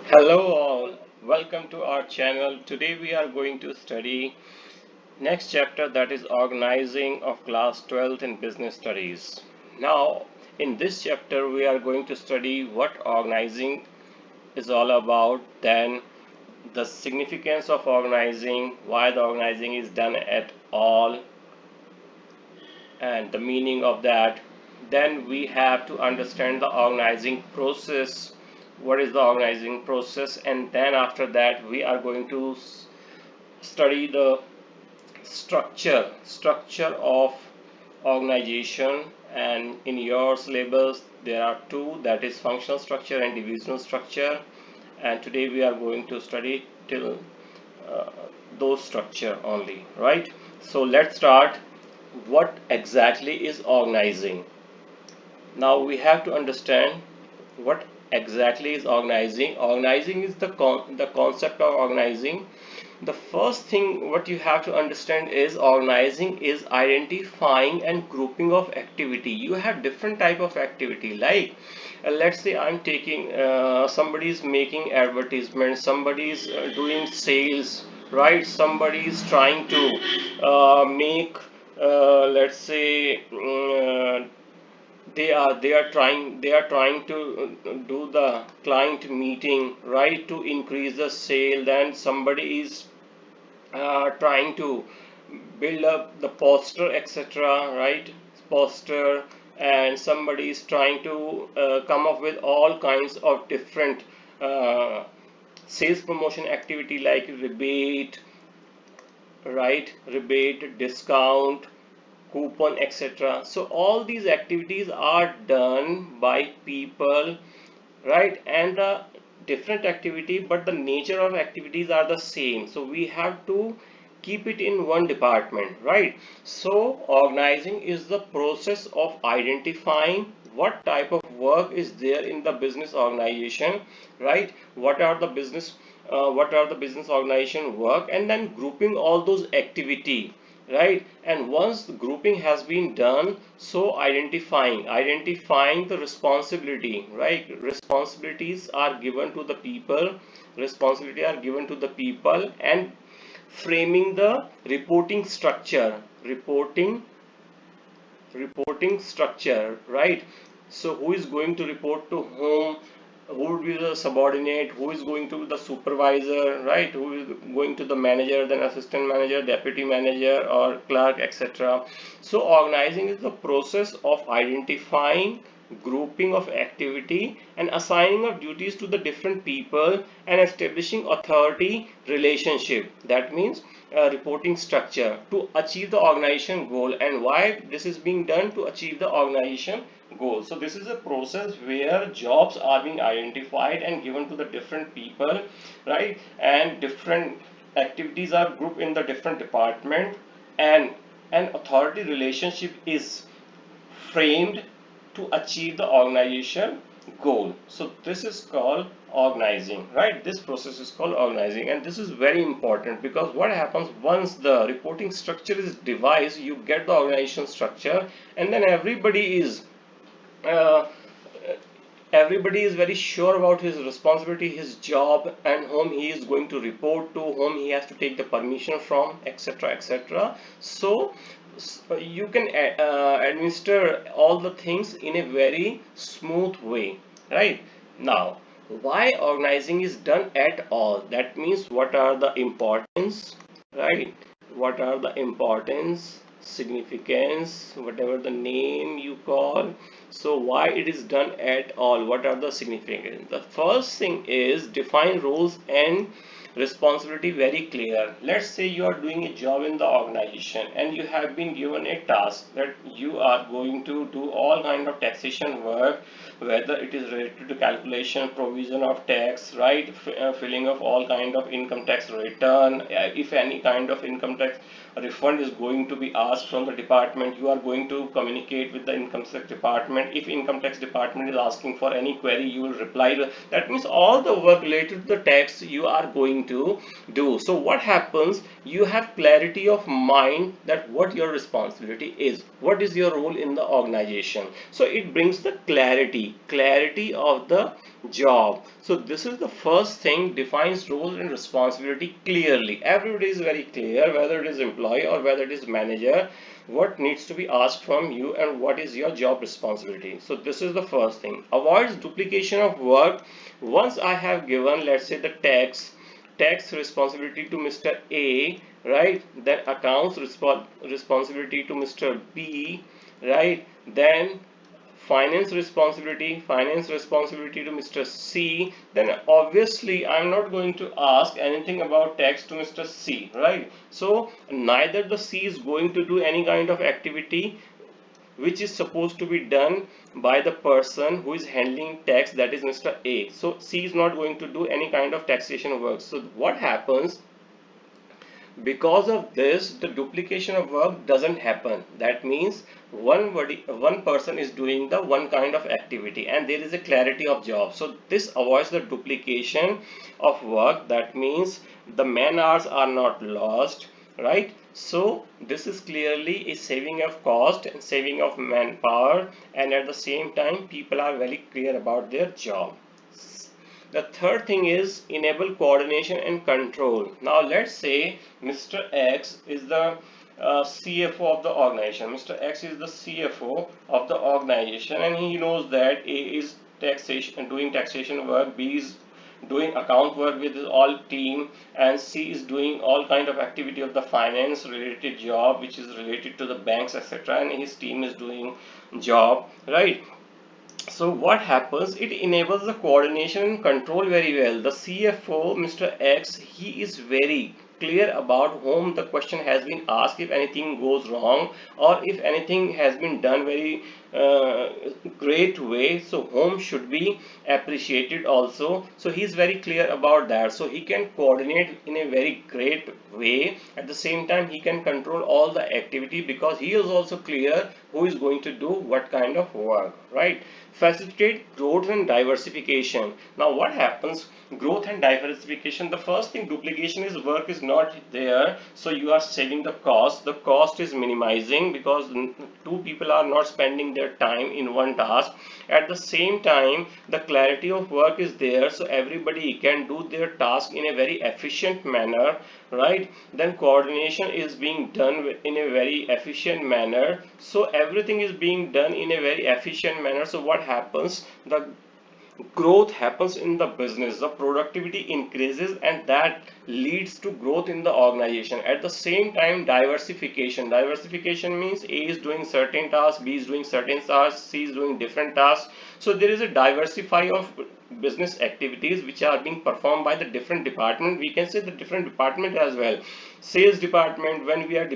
Hello all, welcome to our channel. Today we are going to study next chapter, that is organizing of class 12th in business studies. Now in this chapter we are going to study what organizing is all about, then the significance of organizing, why the organizing is done at all, and the meaning of that. Then we have to understand the organizing process. What is the organizing process? And then after that we are going to study the structure of organization. And in your syllabus there are two, that is functional structure and divisional structure, and today we are going to study till uh, those structure only, right? So let's start. What exactly is organizing? Now we have to understand what exactly is organizing. Organizing is the concept of organizing. The first thing what you have to understand is organizing is identifying and grouping of activity. You have different type of activity, like let's say I'm taking somebody is making advertisement, somebody is doing sales, right? Somebody is trying to make let's say they are trying to do the client meeting, right, to increase the sale. Then somebody is trying to build up the poster, etc., right? Poster. And somebody is trying to come up with all kinds of different uh, sales promotion activity, like rebate, right? Rebate, discount, coupon, etc. So all these activities are done by people, right? And the different activity, but the nature of activities are the same, so we have to keep it in one department, right? So organizing is the process of identifying what type of work is there in the business organization, right? What are the business organization work, and then grouping all those activity, right? And once the grouping has been done, so identifying the responsibility, right? Responsibility are given to the people, and framing the reporting structure, right? So who is going to report to whom, who would be the subordinate, who is going to be the supervisor, right? Who is going to the manager, then assistant manager, deputy manager, or clerk, etc. So organizing is the process of identifying, grouping of activity, and assigning of duties to the different people, and establishing authority relationship. That means reporting structure to achieve the organization goal. And why this is being done? To achieve the organization goal. So this is a process where jobs are being identified and given to the different people, right? And different activities are grouped in the different department, and an authority relationship is framed to achieve the organization goal. So this is called organizing, right? This process is called organizing, and this is very important, because what happens once the reporting structure is devised, you get the organization structure, and then uh, everybody is very sure about his responsibility, his job, and whom he is going to report to, whom he has to take the permission from, etc., etc. So you can administer all the things in a very smooth way, right? Now, why organizing is done at all? That means what are the importance, right? What are the importance, significance, whatever the name you call. So why it is done at all? What are the significance? The first thing is define roles and responsibility very clear. Let's say you are doing a job in the organization, and you have been given a task that you are going to do all kind of taxation work, whether it is related to calculation, provision of tax, right? Filling of all kind of income tax return. If any kind of income tax refund is going to be asked from the department, you are going to communicate with the income tax department. If income tax department is asking for any query, you will reply. That means all the work related to the tax you are going to do. So what happens? You have clarity of mind that what your responsibility is, what is your role in the organization. So it brings the clarity of the job. So this is the first thing, defines role and responsibility clearly. Everybody is very clear, whether it is employee or whether it is manager, what needs to be asked from you and what is your job responsibility. So this is the first thing. Avoids duplication of work. Once I have given, let's say, the tax responsibility to Mr. A, right? Then accounts responsibility to Mr. B, right? Then finance responsibility to Mr. C, then obviously I'm not going to ask anything about tax to Mr. C, right? So neither the C is going to do any kind of activity which is supposed to be done by the person who is handling tax, that is Mr. A. So C is not going to do any kind of taxation work. So what happens? Because of this, the duplication of work doesn't happen. That means one person is doing the one kind of activity and there is a clarity of job. So this avoids the duplication of work. That means the man hours are not lost, right? So this is clearly a saving of cost and saving of manpower, and at the same time people are very clear about their job. The third thing is enable coordination and control. Now let's say Mr. X is the CFO of the organization. Mr. X is the CFO of the organization and he knows that A is doing taxation work, B is doing account work with his all team, and C is doing all kind of activity of the finance related job which is related to the banks, etc., and his team is doing job, right? So what happens, it enables the coordination and control very well. The CFO, Mr. X, he is very clear about whom the question has been asked if anything goes wrong or if anything has been done very great way, so whom should be appreciated also. So he is very clear about that, so he can coordinate in a very great way. At the same time he can control all the activity because he is also clear who is going to do what kind of work, right? Facilitate growth and diversification. Now what happens, growth and diversification, the first thing, duplication is work is not there, so you are saving the cost is minimizing because two people are not spending their time in one task. At the same time the clarity of work is there, so everybody can do their task in a very efficient manner, right? Then coordination is being done in a very efficient manner, so everything is being done in a very efficient manner. So what happens, the growth happens in the business, the productivity increases, and that leads to growth in the organization. At the same time, diversification means A is doing certain tasks, B is doing certain tasks, C is doing different tasks. So there is a diversify of business activities which are being performed by the different department. We can say the different department as well. Sales department, when we are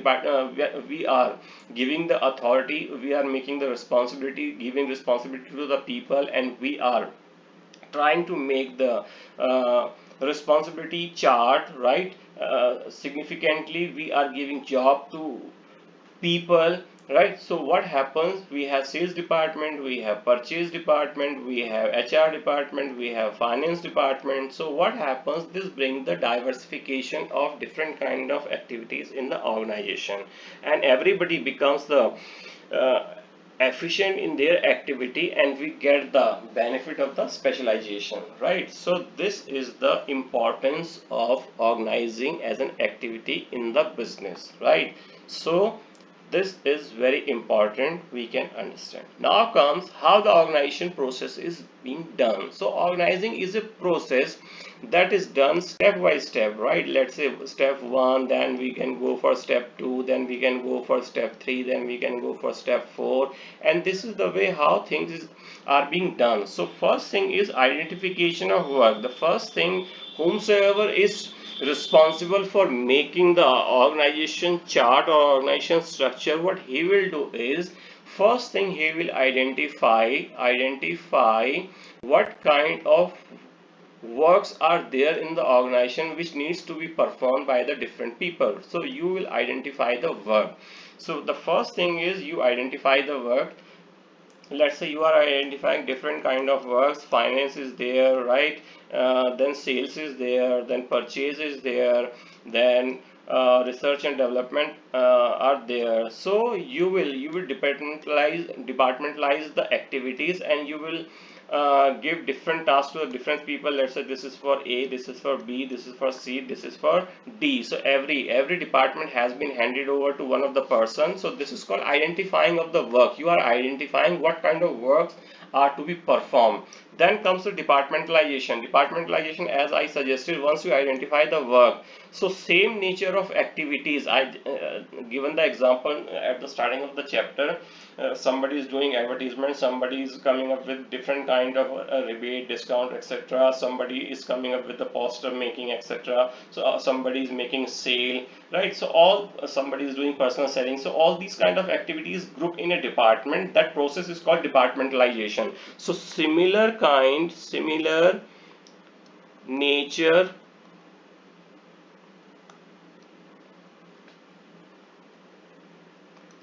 giving the authority, we are making the responsibility, giving responsibility to the people, and we are trying to make the responsibility chart, right? Significantly we are giving job to people, right? So what happens, we have sales department, we have purchase department, we have HR department, we have finance department. So what happens, this brings the diversification of different kind of activities in the organization, and everybody becomes the efficient in their activity, and we get the benefit of the specialization, right? So this is the importance of organizing as an activity in the business, right? So this is very important, we can understand. Now comes how the organization process is being done. So organizing is a process that is done step by step, right? Let's say step 1, then we can go for step 2, then we can go for step 3, then we can go for step 4, and this is the way how things are being done. So first thing is identification of work. The first thing, whomsoever is responsible for making the organization chart or organization structure, what he will do is, first thing he will identify what kind of works are there in the organization which needs to be performed by the different people. So you will identify the work. So the first thing is you identify the work. Let's say you are identifying different kind of works, finance is there, right? Then sales is there, then purchase is there, then research and development are there. So you will departmentalize the activities, and you will give different tasks to the different people. Let's say this is for A, this is for B, this is for C, this is for D. So every department has been handed over to one of the person. So this is called identifying of the work. You are identifying what kind of works are to be performed. Then comes the departmentalization. Departmentalization, as I suggested, once you identify the work, so same nature of activities. I given the example at the starting of the chapter. Somebody is doing advertisement, somebody is coming up with different kind of rebate, discount, etc. Somebody is coming up with the poster making, etc. So somebody is making sale, right? So all somebody is doing personal selling. So all these kind of activities grouped in a department. That process is called departmentalization. So similar nature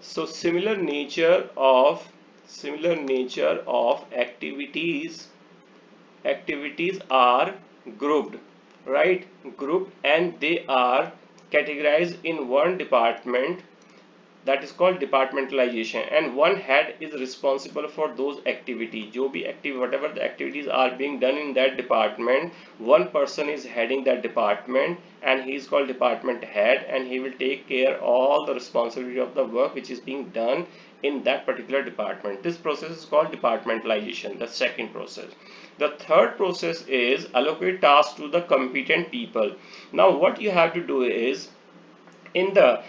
So similar nature of activities are grouped, right? Grouped, and they are categorized in one department. That is called departmentalization, and one head is responsible for those activities. जो भी whatever the activities are being done in that department, one person is heading that department, and he is called department head, and he will take care all the responsibility of the work which is being done in that particular department. This process is called departmentalization, the second process. The third process is allocate tasks to the competent people. Now what you have to do is, in the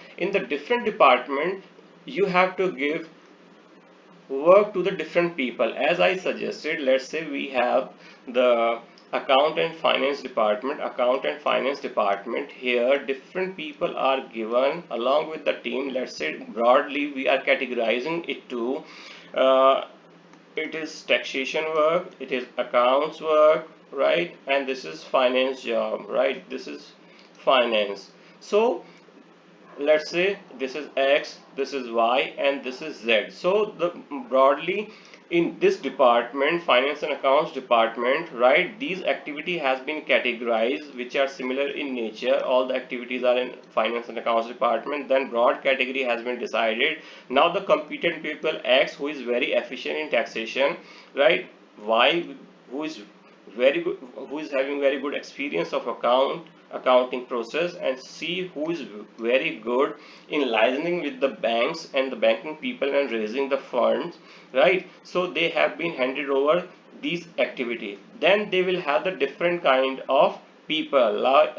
different department, you have to give work to the different people. As I suggested, let's say we have the account and finance department. Here different people are given along with the team. Let's say broadly we are categorizing it to it is taxation work, it is accounts work, right? And this is finance job, right? This is finance. So let's say this is X, this is Y, and this is Z. So the broadly in this department, finance and accounts department, right, these activity has been categorized which are similar in nature. All the activities are in finance and accounts department. Then broad category has been decided. Now the competent people, X, who is very efficient in taxation, right, Y, who is very good, who is having very good experience of accounting process, and C, who is very good in liaising with the banks and the banking people and raising the funds, right? So they have been handed over these activity. Then they will have the different kind of people,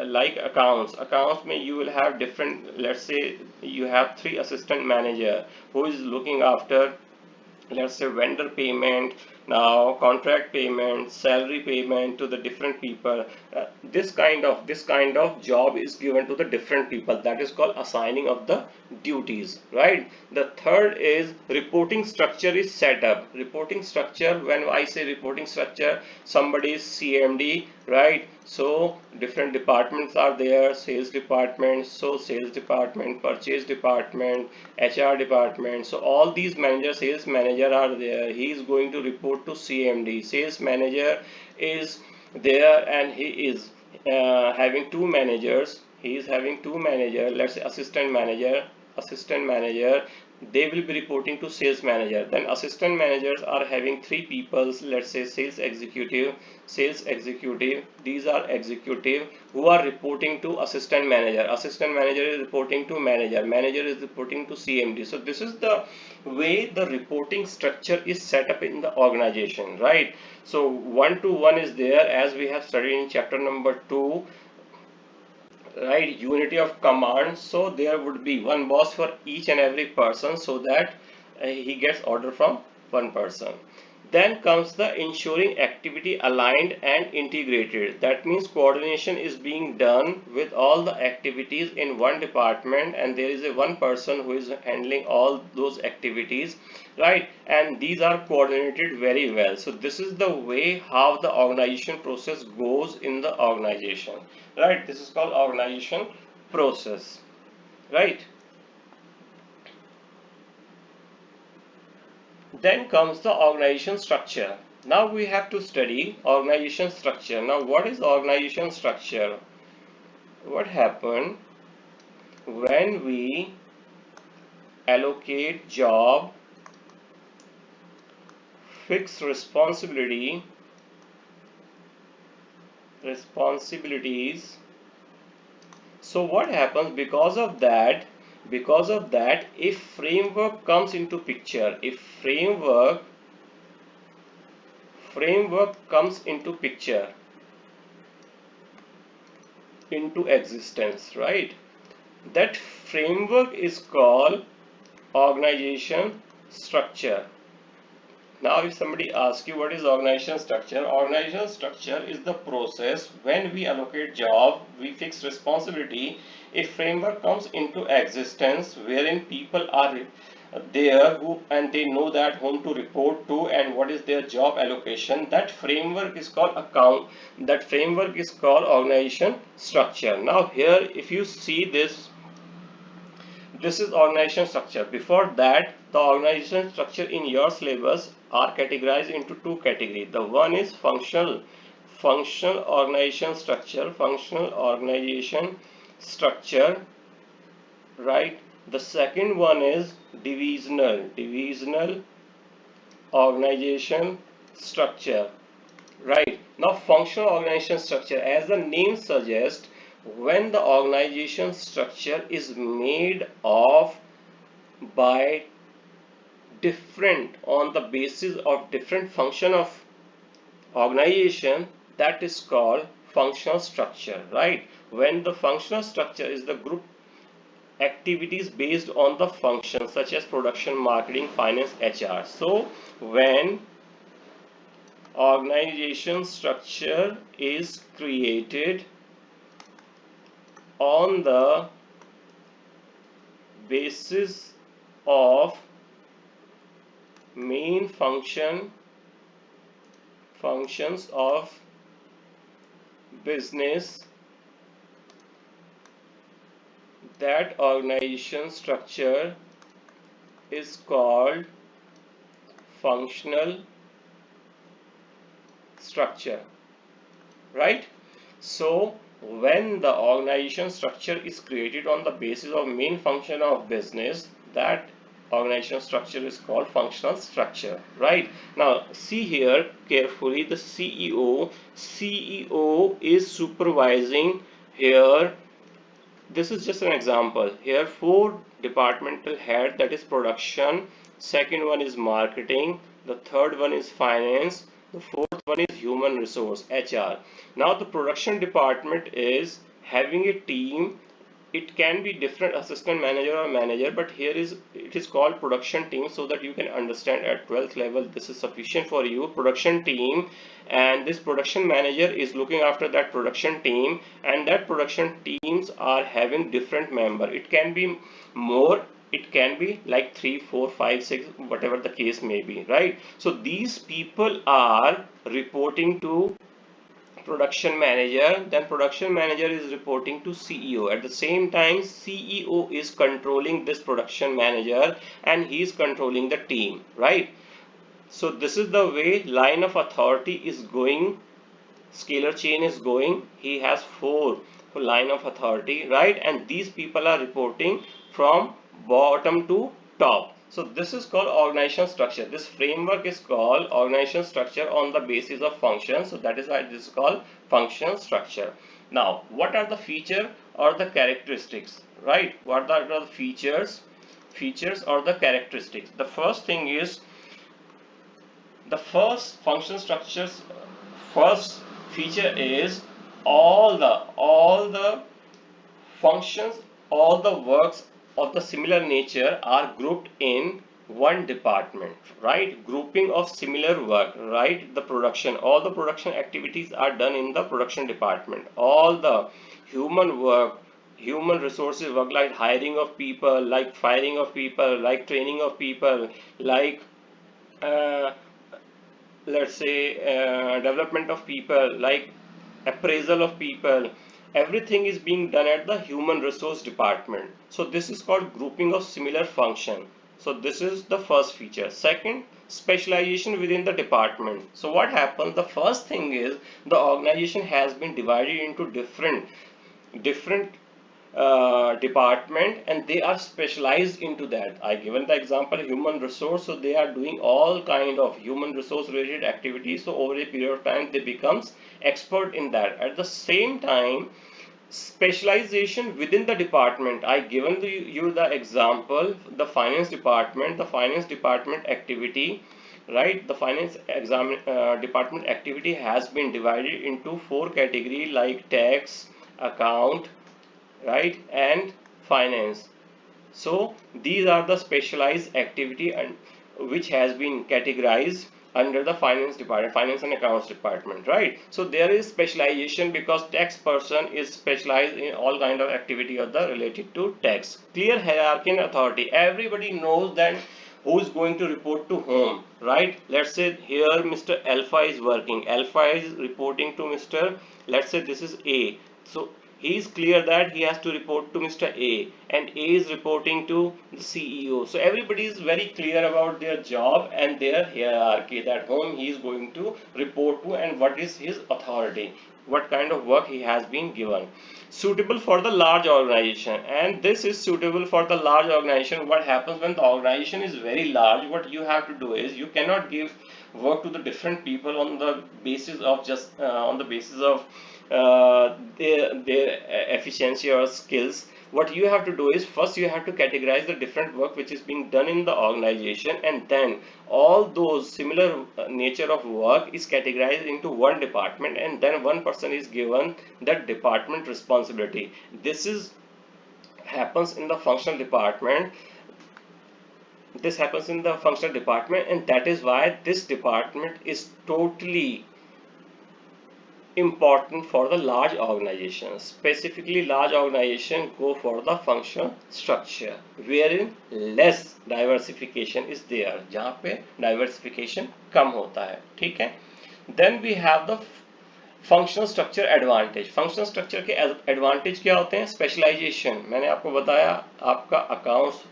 like accounts may you will have different. Let's say you have 3 assistant manager who is looking after, let's say, vendor payment, now contract payment, salary payment to the different people. This kind of job is given to the different people. That is called assigning of the duties, right? The third is reporting structure is set up. Reporting structure, when I say reporting structure, somebody is CMD, right? So different departments are there. Sales department, so sales department, purchase department, HR department. So all these managers, sales manager are there. He is going to report to CMD. Sales manager is there, and he is having 2 managers. He is having 2 managers. Let's say assistant manager, they will be reporting to sales manager. Then assistant managers are having 3 people. Let's say sales executive, these are executive who are reporting to assistant manager. Assistant manager is reporting to manager is reporting to CMD. So this is the way the reporting structure is set up in the organization, right? So 1-to-1 is there, as we have studied in chapter number 2, right? Unity of command. So there would be one boss for each and every person, so that he gets order from one person. Then comes the ensuring activity aligned and integrated. That means coordination is being done with all the activities in one department, and there is a one person who is handling all those activities, right? And these are coordinated very well. So this is the way how the organization process goes in the organization, right? This is called organization process, right? Then comes the organization structure. Now we have to study organization structure. Now what is organization structure? What happened when we allocate job fixed responsibilities. So what happens because of that, if framework comes into picture, if framework comes into picture, into existence, right, that framework is called organization structure. Now if somebody asks you what is organization structure, organization structure is the process when we allocate job, we fix responsibility, a framework comes into existence wherein people are there who and they know that whom to report to and what is their job allocation. That framework is called organization structure. Now here if you see this is organization structure. Before that, the organization structure in your syllabus are categorized into two categories. The one is functional organization structure, right? The second one is divisional organization structure, right? Now functional organization structure, as the name suggests, when the organization structure is made of by different on the basis of different function of organization, that is called functional structure, right? When the functional structure is the group activities based on the functions such as production, marketing, finance, HR. So when organization structure is created on the basis of main functions of business, that organization structure is called functional structure, right? So when the organization structure is created on the basis of main function of business, that organization structure is called functional structure, right? Now see here carefully, the CEO is supervising here. This is just an example. Here 4 departmental head, that is production, second one is marketing, the third one is finance, the fourth one is human resource, HR. Now the production department is having a team. It can be different assistant manager or manager, but here it is called production team, so that you can understand at 12th level this is sufficient for you. Production team, and this production manager is looking after that production team, and that production teams are having different member. It can be more, it can be like 3, 4, 5, 6, whatever the case may be, right? So these people are reporting to production manager, then production manager is reporting to CEO. At the same time, CEO is controlling this production manager and he is controlling the team, right? So this is the way line of authority is going, scalar chain is going. He has 4 line of authority, right? And these people are reporting from bottom to top. So this is called organization structure. This framework is called organization structure on the basis of functions. So that is why this is called function structure. Now what are the feature or the characteristics, right? What are the features or the characteristics? The first thing is, the first function structures first feature is all the functions, all the works of the similar nature are grouped in one department, right? Grouping of similar work, right? The production, all the production activities are done in the production department. All the human work, human resources work, like hiring of people, like firing of people, like training of people, like let's say development of people, like appraisal of people, everything is being done at the human resource department. So this is called grouping of similar function. So this is the first feature. Second, specialization within the department. So what happens, the first thing is the organization has been divided into different department, and they are specialized into that. I given the example human resource, so they are doing all kind of human resource related activities, so over a period of time they becomes expert in that. At the same time, specialization within the department, I given you the example, the finance department activity, right? The department activity has been divided into four categories like tax, account, right, and finance. So these are the specialized activity and which has been categorized under the finance and accounts department, right? So there is specialization because tax person is specialized in all kind of activity of the related to tax. Clear hierarchy and authority. Everybody knows that who is going to report to whom, right? Let's say here Mr. Alpha is working. Alpha is reporting to Mr. Let's say this is A. So he is clear that he has to report to Mr. A, and A is reporting to the CEO. So everybody is very clear about their job and their hierarchy, that whom he is going to report to and what is his authority, what kind of work he has been given. Suitable for the large organization, and this is suitable for the large organization. What happens when the organization is very large? What you have to do is you cannot give work to the different people on the basis of just on the basis of their efficiency or skills. What you have to do is first you have to categorize the different work which is being done in the organization, and then all those similar nature of work is categorized into one department, and then one person is given that department responsibility. This is happens in the functional department. This happens in the functional department, and that is why this department is totally important for the large organizations. Specifically, large organizations go for the functional structure wherein less diversification is there, जहाँ पे diversification कम होता है, ठीक है? Then we have the functional structure advantage. Functional structure के advantage क्या होते हैं? Specialization. मैंने आपको बताया, आपका accounts,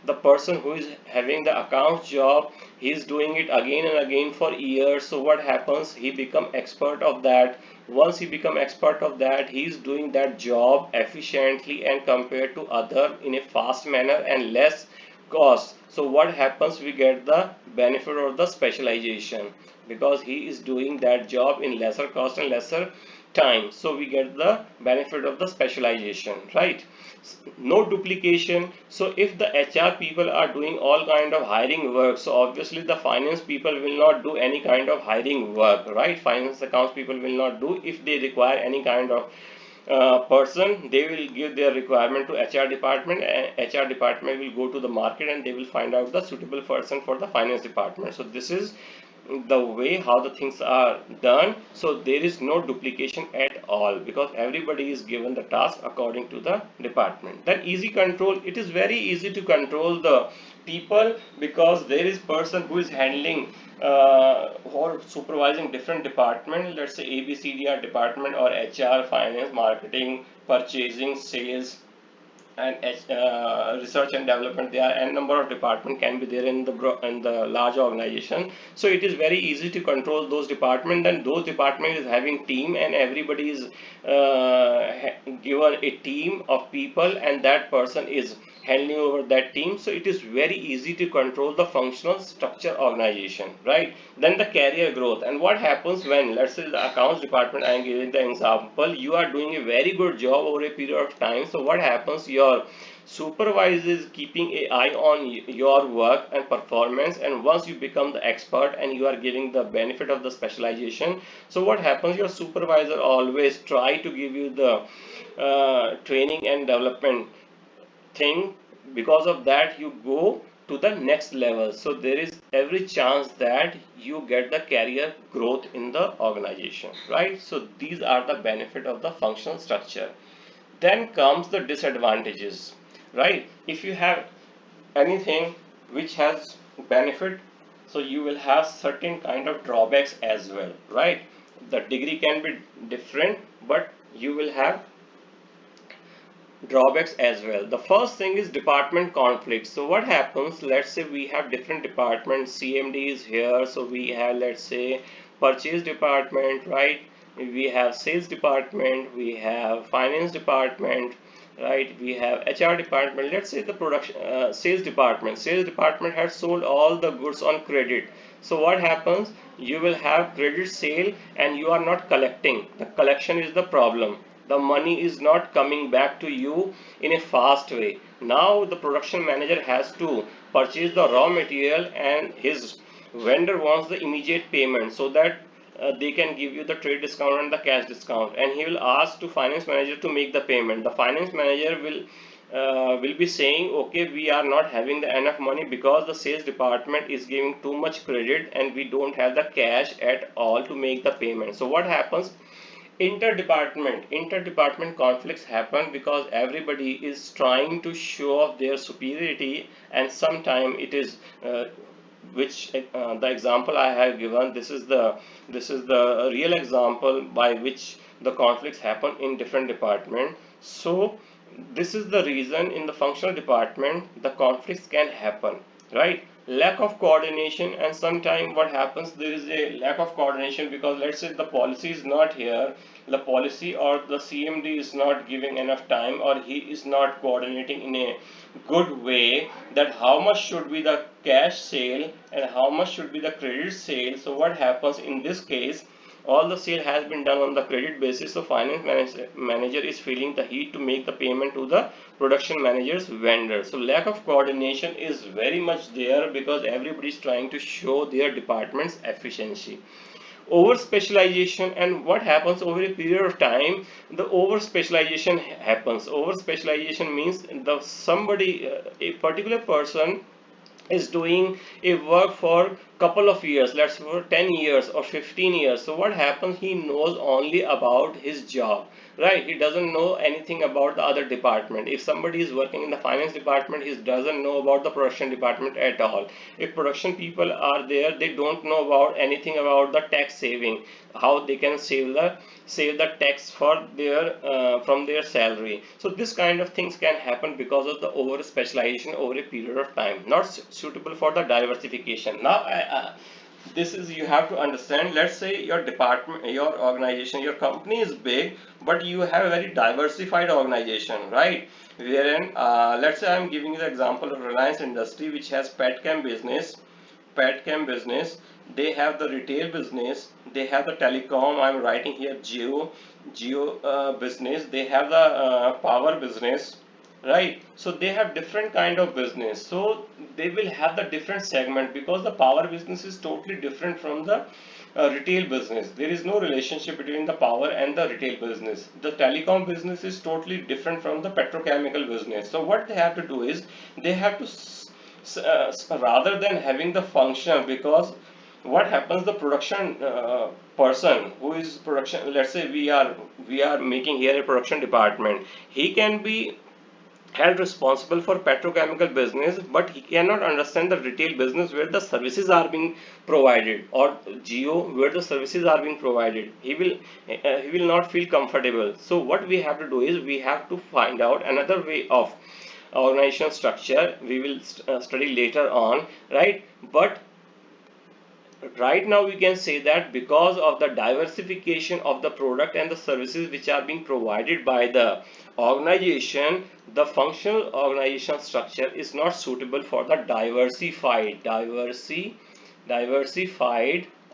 the person who is having the accounts job, he is doing it again and again for years. So what happens? He become expert of that. Once he become expert of that, he is doing that job efficiently and compared to other in a fast manner and less cost. So what happens? We get the benefit of the specialization because he is doing that job in lesser cost and lesser time. So we get the benefit of the specialization, right? No duplication. So if the HR people are doing all kind of hiring work, so obviously the finance people will not do any kind of hiring work, right? Finance accounts people will not do. If they require any kind of person, they will give their requirement to HR department, and HR department will go to the market and they will find out the suitable person for the finance department. So this is the way how the things are done. So there is no duplication at all because everybody is given the task according to the department. Then easy control. It is very easy to control the people because there is person who is handling or supervising different department. Let's say ABCDR department or HR, finance, marketing, purchasing, sales, and research and development. There are n number of department can be there in the large organization. So it is very easy to control those department. Then those department is having team, and everybody is given a team of people, and that person is handling over that team. So it is very easy to control the functional structure organization, right? Then the career growth. And what happens when, let's say the accounts department, I am giving the example, you are doing a very good job over a period of time. So what happens? Your supervisor is keeping an eye on your work and performance, and once you become the expert and you are giving the benefit of the specialization, so what happens? Your supervisor always try to give you the training and development thing. Because of that, you go to the next level. So there is every chance that you get the career growth in the organization, right? So these are the benefit of the functional structure. Then comes the disadvantages, right? If you have anything which has benefit, so you will have certain kind of drawbacks as well, right? The degree can be different, but you will have drawbacks as well. The first thing is department conflicts. So what happens? Let's say we have different departments. CMD is here, so we have, let's say, purchase department, right? We have sales department, we have finance department, right? We have HR department. Let's say the production sales department has sold all the goods on credit. So what happens? You will have credit sale and you are not collecting. The collection is the problem. The money is not coming back to you in a fast way. Now the production manager has to purchase the raw material and his vendor wants the immediate payment so that they can give you the trade discount and the cash discount, and he will ask to finance manager to make the payment. The finance manager will be saying, okay, we are not having the enough money because the sales department is giving too much credit and we don't have the cash at all to make the payment. So what happens? Interdepartment conflicts happen because everybody is trying to show off their superiority, and sometimes it is which the example I have given, this is the real example by which the conflicts happen in different department. So this is the reason in the functional department the conflicts can happen, right? Lack of coordination, and sometimes what happens, there is a lack of coordination because let's say the policy is not here, the policy or the CMD is not giving enough time, or he is not coordinating in a good way that how much should be the cash sale and how much should be the credit sale. So what happens in this case, all the sale has been done on the credit basis, so finance manager is feeling the heat to make the payment to the production manager's vendor. So lack of coordination is very much there because everybody is trying to show their department's efficiency. Over specialization, and what happens over a period of time, the over specialization happens. Over specialization means the somebody a particular person is doing a work for couple of years, let's say for 10 years or 15 years. So what happens, he knows only about his job, right? He doesn't know anything about the other department. If somebody is working in the finance department, he doesn't know about the production department at all. If production people are there, they don't know about anything about the tax saving, how they can save the tax for their from their salary. So this kind of things can happen because of the over specialization over a period of time, not suitable for the diversification. Now this is, you have to understand, let's say your department, your organization, your company is big, but you have a very diversified organization, right? Wherein let's say I'm giving you the example of Reliance Industry, which has petchem business. They have the retail business, they have the telecom, I'm writing here geo business, they have the power business, right? So they have different kind of business, so they will have the different segment because the power business is totally different from the retail business. There is no relationship between the power and the retail business. The telecom business is totally different from the petrochemical business. So what they have to do is they have to rather than having the function, because what happens, the production person who is production, let's say we are making here a production department, he can be held responsible for petrochemical business, but he cannot understand the retail business where the services are being provided, or geo where the services are being provided. He will not feel comfortable. So what we have to do is we have to find out another way of organizational structure. We will study later on, right? But right now we can say that because of the diversification of the product and the services which are being provided by the organization, the functional organizational structure is not suitable for the diversified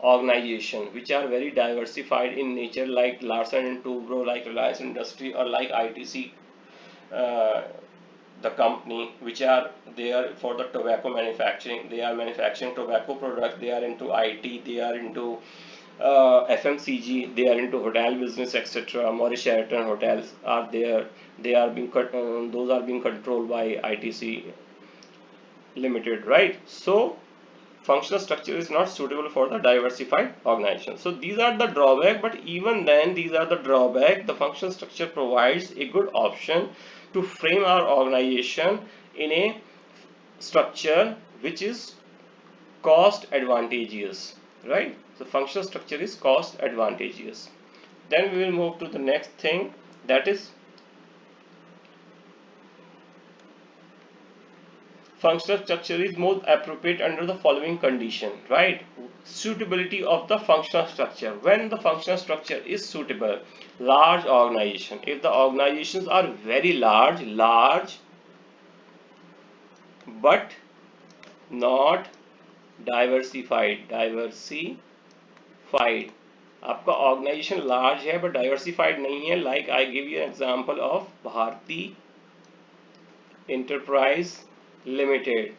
organization, which are very diversified in nature, like Larsen and Toubro, like Reliance Industry, or like ITC, the company, which are there for the tobacco manufacturing. They are manufacturing tobacco products, they are into IT, they are into FMCG, they are into hotel business, etc. Maurice Sheraton hotels are there. They are being those are being controlled by ITC Limited, right? So functional structure is not suitable for the diversified organization. So these are the drawback, but even then these are the drawback. The functional structure provides a good option to frame our organization in a structure which is cost advantageous, right? So functional structure is cost advantageous. Then we will move to the next thing, that is functional structure is most appropriate under the following condition, right? Suitability of the functional structure. When the functional structure is suitable, large organization, if the organizations are very large but not diversified, आपका organization large है but diversified नहीं है, like I give you example of Bharti Enterprise Limited.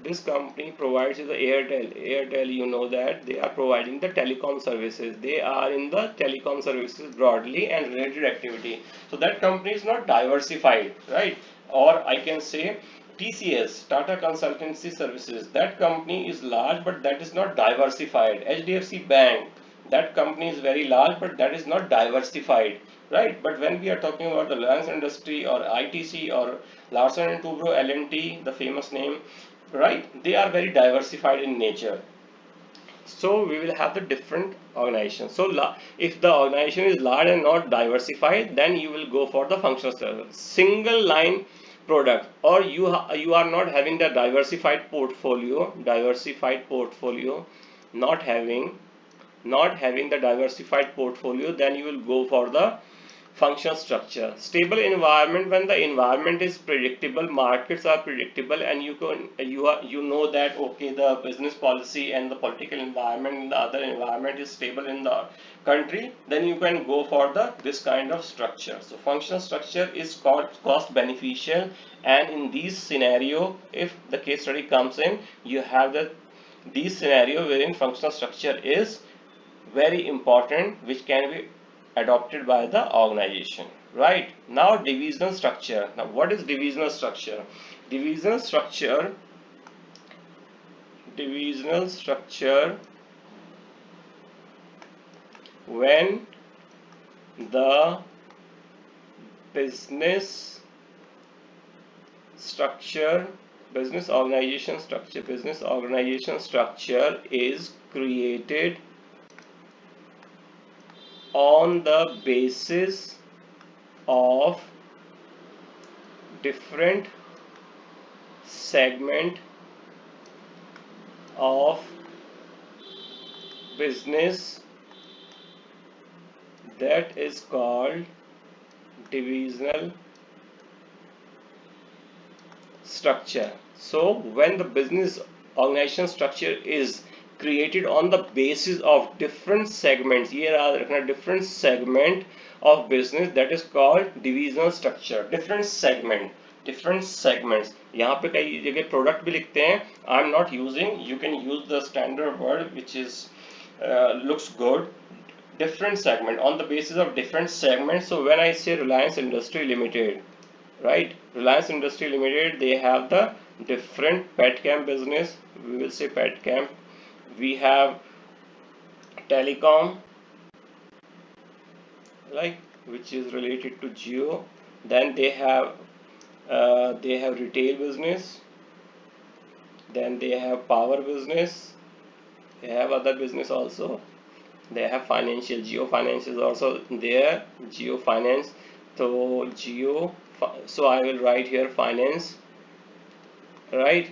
This company provides the Airtel, you know that they are providing the telecom services. They are in the telecom services broadly and related activity. So that company is not diversified, right? Or I can say TCS, Tata Consultancy Services. That company is large, but that is not diversified. HDFC Bank, that company is very large, but that is not diversified, right? But when we are talking about the Reliance Industry or ITC or Larsen and Toubro, L&T, the famous name, right? They are very diversified in nature. So we will have the different organizations. So if the organization is large and not diversified, then you will go for the functional service. Single line product, or you are not having the diversified portfolio, not having the diversified portfolio, then you will go for the functional structure. Stable environment, when the environment is predictable, markets are predictable, and you know that okay, the business policy and the political environment and the other environment is stable in the country, then you can go for this kind of structure. So functional structure is called cost beneficial, and in these scenario, if the case study comes in, you have these scenario wherein functional structure is very important, which can be adopted by the organization, right? Now divisional structure. Now what is divisional structure? Divisional structure when the business organization structure is created on the basis of different segment of business, that is called divisional structure. So when the business organization structure is created on the basis of different segments, here are different segment of business, that is called divisional structure. different segments, यहाँ पे कई जगह product भी लिखते हैं, I am not using, you can use the standard word which is looks good. Different segment, on the basis of different segments. So when I say Reliance Industry Limited, right, Reliance Industry Limited, they have the different petchem business, we will say petchem. We have telecom, like which is related to Jio. Then they have retail business. Then they have power business. They have other business also. They have financial. Jio Finance is also there. Jio Finance. So so I will write here finance, right?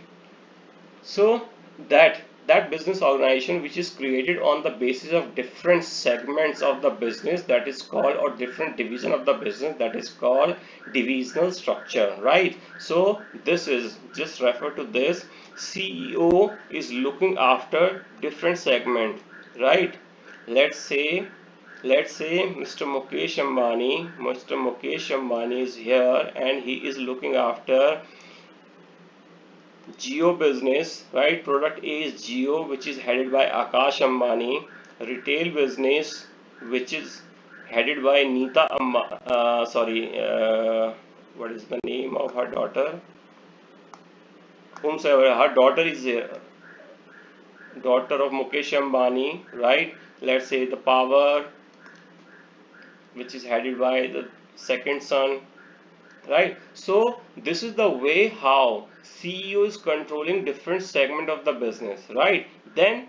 So that business organization which is created on the basis of different segments of the business, that is called, or different division of the business, that is called divisional structure, right? So this is, just refer to this, CEO is looking after different segment, right? Let's say Mr. Mukesh Ambani is here and he is looking after Jio business, right? Product A is Jio, which is headed by Akash Ambani. Retail business, which is headed by Neeta what is the name of her daughter? Whomsoever, her daughter is daughter of Mukesh Ambani, right? Let's say the power, which is headed by the second son, right? So this is the way how CEO is controlling different segment of the business, right? Then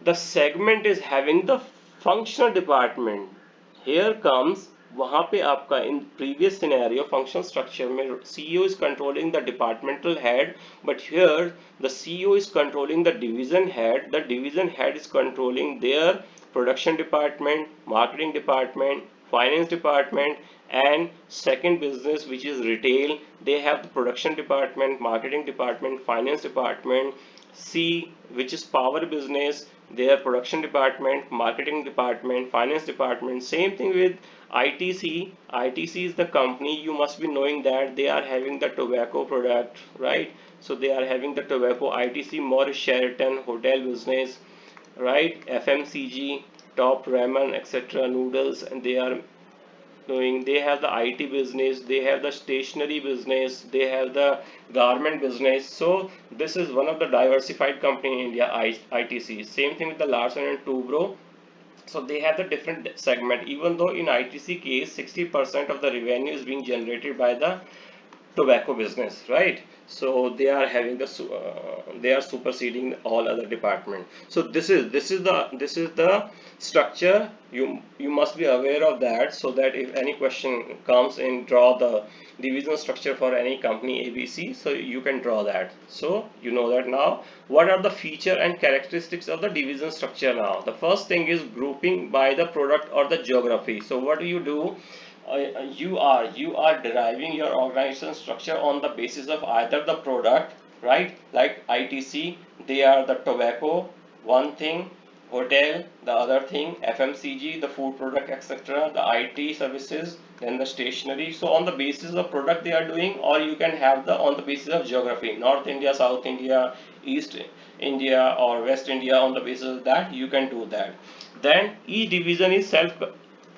the segment is having the functional department. Here comes वहाँ पे आपका in previous scenario functional structure में CEO is controlling the departmental head, but here the CEO is controlling the division head. The division head is controlling their production department, marketing department, finance department, and second business, which is retail. They have the production department, marketing department, finance department. C, which is power business, their production department, marketing department, finance department. Same thing with ITC. ITC is the company, you must be knowing that they are having the tobacco product, right? So they are having the tobacco. ITC, Morris Sheraton hotel business, right? FMCG, Top Ramen, etc. noodles, and they are doing, they have the IT business, they have the stationery business, they have the garment business. So this is one of the diversified company in India, ITC. Same thing with the Larsen and Toubro. So they have the different segment. Even though in ITC case 60% of the revenue is being generated by the tobacco business, right? So they are having the they are superseding all other department. So this is the structure. You must be aware of that, so that if any question comes in, draw the division structure for any company ABC, so you can draw that. So you know that now. What are the feature and characteristics of the division structure? Now the first thing is grouping by the product or the geography. So what do? You are deriving your organization structure on the basis of either the product, right? Like ITC, they are the tobacco, one thing, hotel, the other thing, FMCG, the food product, etc., the IT services, then the stationery. So on the basis of product they are doing, or you can have the on the basis of geography, North India, South India, East India, or West India. On the basis of that you can do that. Then each division is self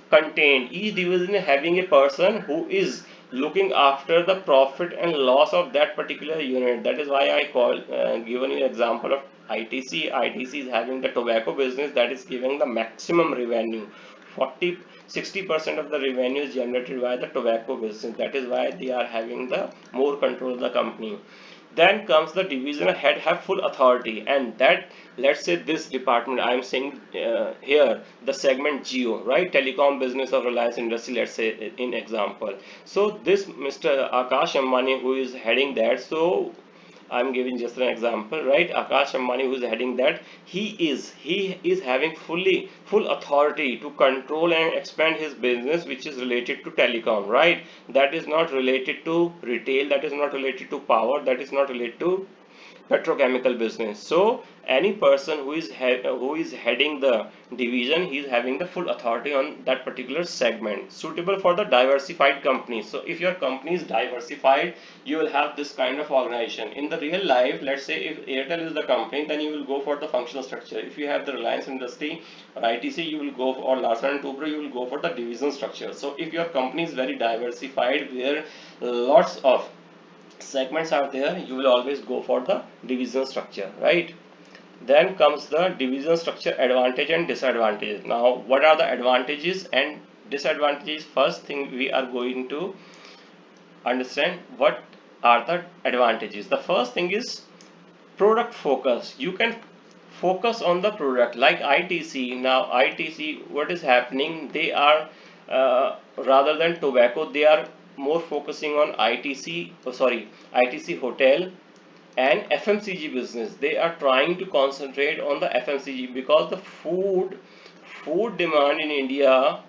contained. Each division having a person who is looking after the profit and loss of that particular unit. That is why I call given you example of ITC. ITC is having the tobacco business that is giving the maximum revenue. 40-60% of the revenue is generated by the tobacco business. That is why they are having the more control of the company. Then comes the divisional head have full authority, and that, let's say this department I am saying here, the segment geo, right, telecom business of Reliance Industry, let's say in example. So this Mr. Akash Ambani who is heading that, so I'm giving just an example, right? Akash Ambani, who is heading that, he is having full authority to control and expand his business, which is related to telecom, right? That is not related to retail, that is not related to power, that is not related to petrochemical business. So any person who is heading the division, he is having the full authority on that particular segment, suitable for the diversified company. So if your company is diversified, you will have this kind of organization. In the real life, let's say if Airtel is the company, then you will go for the functional structure. If you have the Reliance Industry or ITC, you will go for, or Larsen and Toubro, you will go for the division structure. So if your company is very diversified, where lots of segments are there, you will always go for the division structure, right? Then comes the division structure advantage and disadvantages. Now what are the advantages and disadvantages? First thing we are going to understand what are the advantages. The first thing is product focus. You can focus on the product, like ITC. Now ITC, what is happening, they are rather than tobacco, they are more focusing on ITC hotel and FMCG business. They are trying to concentrate on the FMCG because the food demand in India,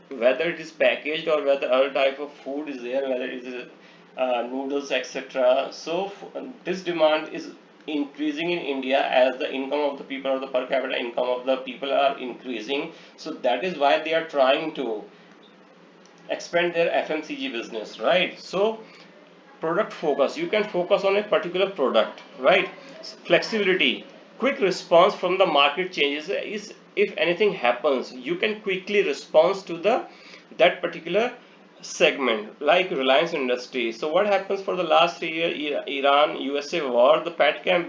whether it is packaged or whether other type of food is there, whether it is noodles, etc. So this demand is increasing in India as the income of the people, or the per capita income of the people are increasing. So that is why they are trying to expand their FMCG business, right? So product focus, you can focus on a particular product, right? Flexibility, quick response from the market changes, is if anything happens, you can quickly respond to the that particular segment, like Reliance Industry. So what happens for the last 3 years, Iran USA war, the petrochemical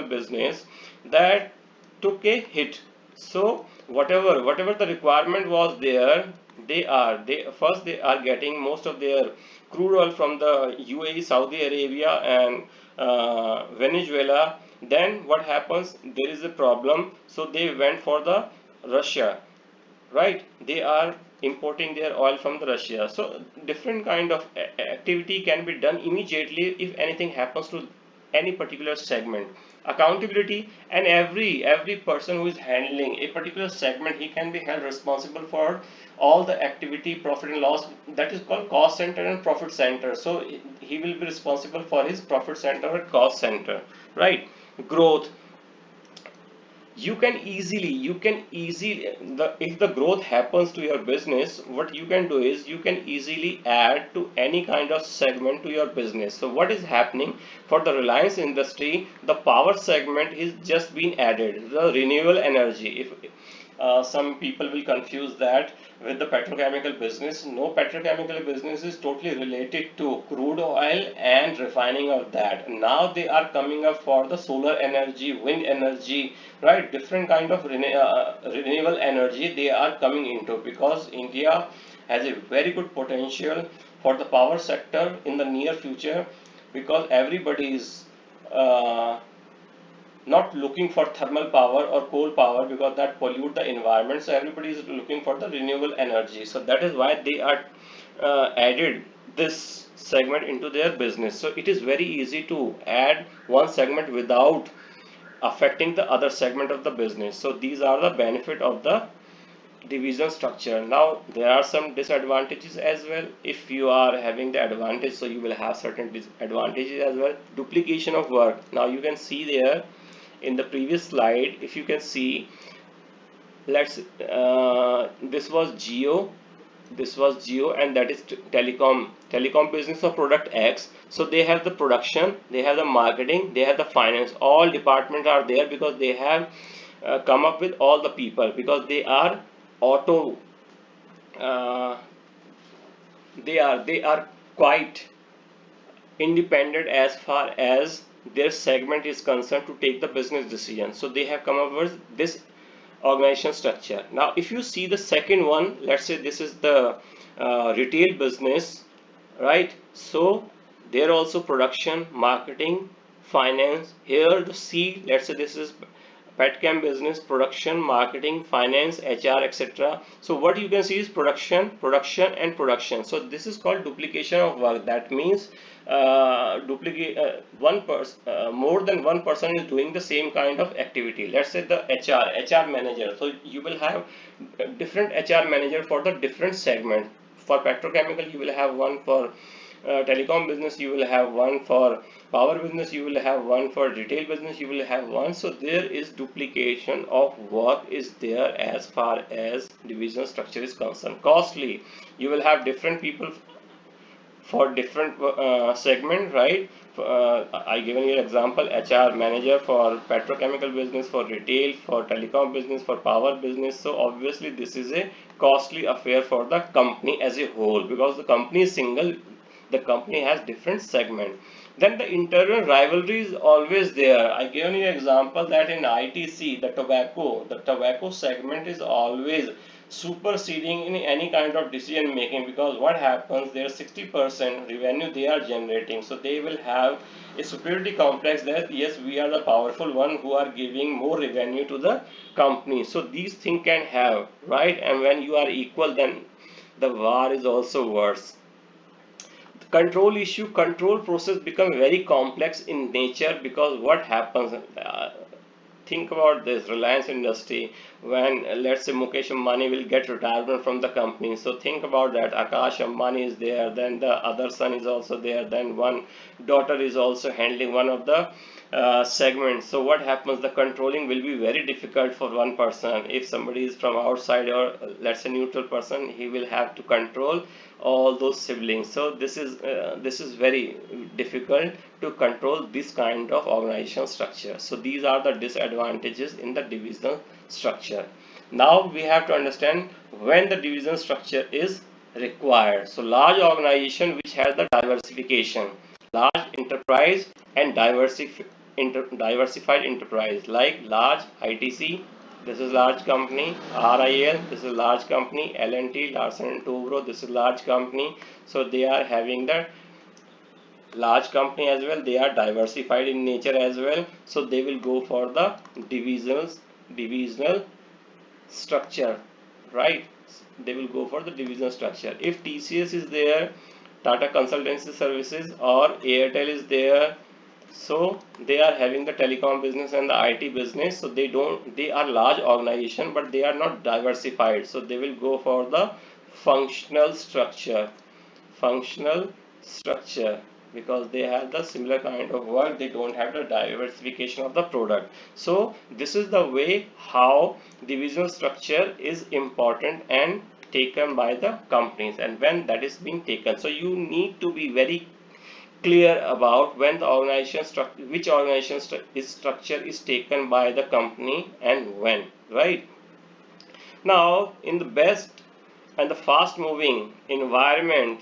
business, that took a hit. So whatever the requirement was there, they are getting most of their crude oil from the UAE, Saudi Arabia, and Venezuela. Then what happens, there is a problem, so they went for the Russia, right? they are importing their oil from the Russia. So different kind of activity can be done immediately if anything happens to any particular segment. Accountability, and every person who is handling a particular segment, he can be held responsible for all the activity, profit and loss. That is called cost center and profit center. So he will be responsible for his profit center or cost center, right? Growth, you can easily if the growth happens to your business, what you can do is you can easily add to any kind of segment to your business. So what is happening for the Reliance industry, the power segment is just been added, the renewable energy. If some people will confuse that with the petrochemical business. No, petrochemical business is totally related to crude oil and refining of that. Now they are coming up for the solar energy, wind energy, right? Different kind of renewable energy they are coming into, because India has a very good potential for the power sector in the near future, because everybody is not looking for thermal power or coal power, because that pollute the environment. So everybody is looking for the renewable energy. So that is why they are added this segment into their business. So it is very easy to add one segment without affecting the other segment of the business. So these are the benefit of the division structure. Now there are some disadvantages as well. If you are having the advantage, so you will have certain disadvantages as well. Duplication of work. Now you can see there in the previous slide, if you can see, let's this was Geo, and that is telecom business of product X. So they have the production, they have the marketing, they have the finance, all departments are there, because they have come up with all the people, because they are auto they are quite independent as far as their segment is concerned to take the business decision. So they have come up with this organization structure. Now if you see the second one, let's say this is the retail business, right? So there also production, marketing, finance. Here the C, let's say this is petchem business, production, marketing, finance, HR, etc. So what you can see is production, and production. So this is called duplication of work. That means more than one person is doing the same kind of activity. Let's say the HR manager. So you will have different HR manager for the different segment. For petrochemical you will have one, for telecom business you will have one, for power business you will have one, for retail business you will have one. So there is duplication of work is there as far as division structure is concerned. Costly, you will have different people for different segment, right? I given you an example, HR manager for petrochemical business, for retail, for telecom business, for power business. So obviously this is a costly affair for the company as a whole, because the company is single, the company has different segment. Then the internal rivalry is always there. I given you an example that in ITC, the tobacco segment is always superseding in any kind of decision making, because what happens, their 60% revenue they are generating, so they will have a superiority complex that yes, we are the powerful one who are giving more revenue to the company. So these things can have, right? And when you are equal, then the war is also worse. Control issue, control process become very complex in nature, because what happens, think about this Reliance industry, when let's say Mukesh Ambani will get retirement from the company. So think about that, Akash Ambani is there, then the other son is also there, then one daughter is also handling one of the segments. So what happens, the controlling will be very difficult for one person. If somebody is from outside, or let's say neutral person, he will have to control all those siblings. So this is very difficult to control this kind of organizational structure. So these are the disadvantages in the divisional structure. Now we have to understand when the division structure is required. So large organization which has the diversification, large enterprise and diversified enterprise, like large ITC, this is large company, RIL, this is large company, L&T, Larsen & Toubro, this is large company. So they are having the large company as well, they are diversified in nature as well. So they will go for the divisional structure, right? They will go for the divisional structure. If TCS is there, Tata Consultancy Services, or Airtel is there, so they are having the telecom business and the IT business, so they are large organization, but they are not diversified, so they will go for the functional structure. Functional structure, because they have the similar kind of work, they don't have the diversification of the product. So this is the way how divisional structure is important and taken by the companies, and when that is being taken. So you need to be very clear about when the organization which organization structure is taken by the company and when, right? Now in the best and the fast moving environment,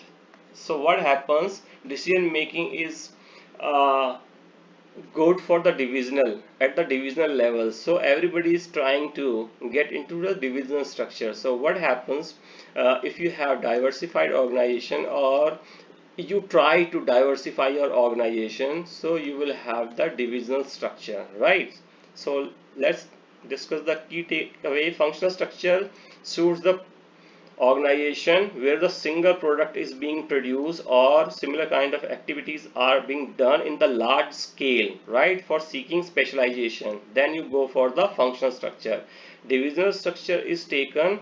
so what happens, decision making is uh, good for the divisional, at the divisional level. So everybody is trying to get into the divisional structure. So what happens, if you have diversified organization, or you try to diversify your organization, so you will have the divisional structure, right? So let's discuss the key takeaway. Functional structure suits the organization where the single product is being produced or similar kind of activities are being done in the large scale, right? For seeking specialization, then you go for the functional structure. Divisional structure is taken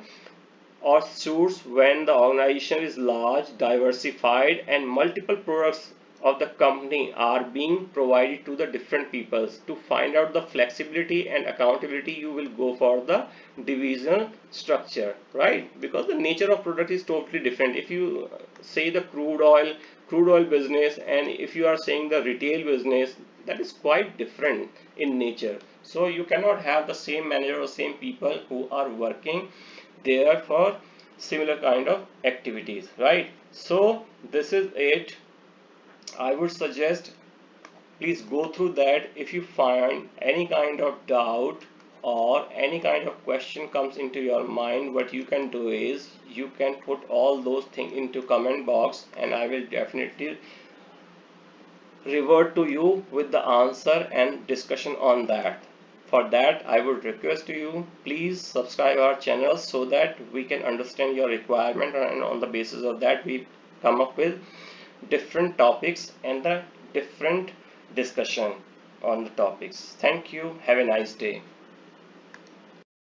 or suits when the organization is large, diversified, and multiple products of the company are being provided to the different peoples. To find out the flexibility and accountability, you will go for the divisional structure, right? Because the nature of product is totally different. If you say the crude oil business, and if you are saying the retail business, that is quite different in nature. So you cannot have the same manager or same people who are working there for similar kind of activities, right? So this is it. I would suggest please go through that. If you find any kind of doubt or any kind of question comes into your mind, what you can do is you can put all those things into comment box, and I will definitely revert to you with the answer and discussion on that. For that, I would request you, please subscribe our channel so that we can understand your requirement, and on the basis of that we come up with different topics and the different discussion on the topics. Thank you. Have a nice day.